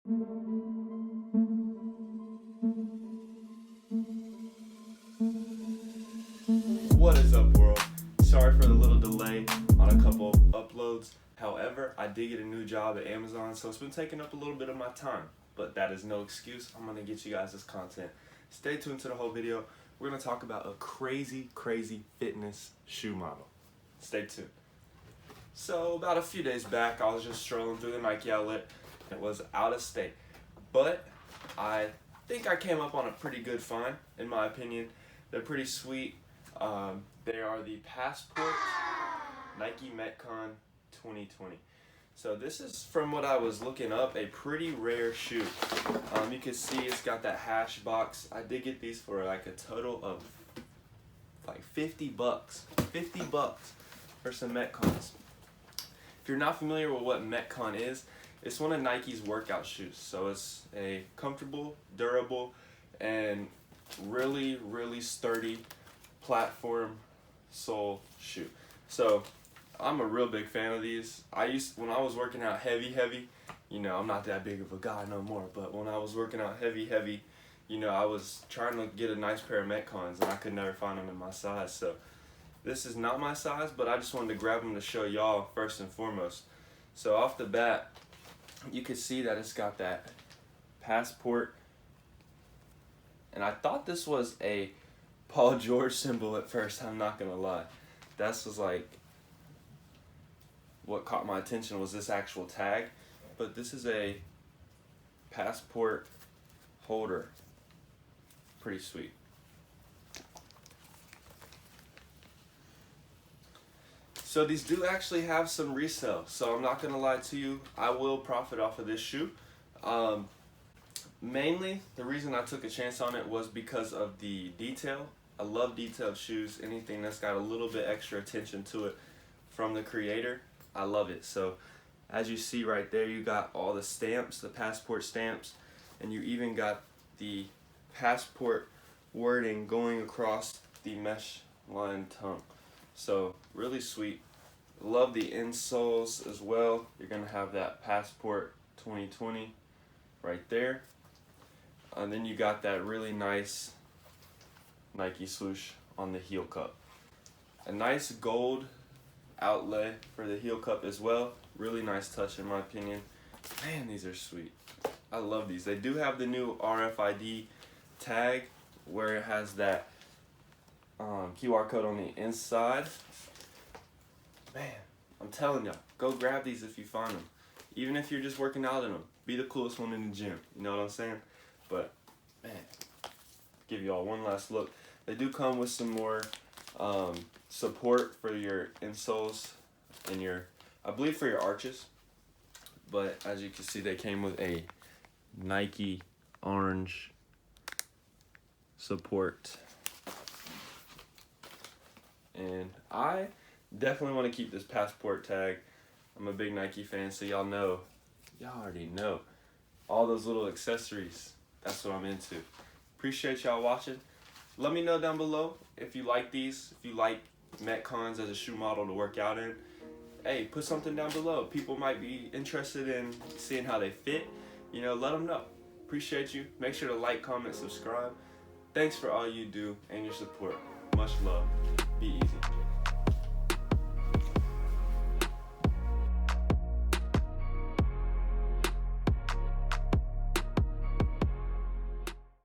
What is up, world? Sorry for the little delay on a couple uploads. However, I did get a new job at Amazon, so it's been taking up a little bit of my time. But that is no excuse. I'm going to get you guys this content. Stay tuned to the whole video. We're going to talk about a crazy fitness shoe model. Stay tuned. So about a few days back, I was just strolling through the Nike outlet. It was out of state. But I think I came up on a pretty good find, in my opinion. They're pretty sweet. They are the Passport Nike Metcon 2020. So this is, from what I was looking up, a pretty rare shoe. You can see it's got that hash box. I did get these for like a total of like 50 bucks. 50 bucks for some Metcons. If you're not familiar with what Metcon is, it's one of Nike's workout shoes. So it's a comfortable, durable, and really sturdy platform sole shoe. So I'm a real big fan of these. When I was working out heavy, you know, I'm not that big of a guy no more, but when I was working out heavy, you know, I was trying to get a nice pair of Metcons and I could never find them in my size. So this is not my size, but I just wanted to grab them to show y'all first and foremost. So off the bat, you can see that it's got that Passport, and I thought this was a Paul George symbol at first, I'm not gonna lie. That's was like what caught my attention, was this actual tag, but this is a Passport holder. Pretty sweet. So these do actually have some resale, so I'm not gonna lie to you, I will profit off of this shoe. Mainly, the reason I took a chance on it was because of the detail. I love detailed shoes. Anything that's got a little bit extra attention to it from the creator, I love it. So as you see right there, you got all the stamps, the Passport stamps, and you even got the Passport wording going across the mesh line tongue. So really sweet. Love the insoles as well. You're gonna have that Passport 2020 right there. And then you got that really nice Nike swoosh on the heel cup. A nice gold outlay for the heel cup as well. Really nice touch in my opinion. Man, these are sweet. I love these. They do have the new RFID tag where it has that QR code on the inside. Man, I'm telling y'all, go grab these if you find them. Even if you're just working out in them, be the coolest one in the gym. You know what I'm saying? But man, give you all one last look. They do come with some more support for your insoles and I believe for your arches. But as you can see, they came with a Nike orange support. And I definitely want to keep this Passport tag. I'm a big Nike fan, so y'all already know. All those little accessories, that's what I'm into. Appreciate y'all watching. Let me know down below if you like these, if you like Metcons as a shoe model to work out in. Hey, put something down below. People might be interested in seeing how they fit. You know, let them know. Appreciate you. Make sure to like, comment, subscribe. Thanks for all you do and your support. Much love. Be easy.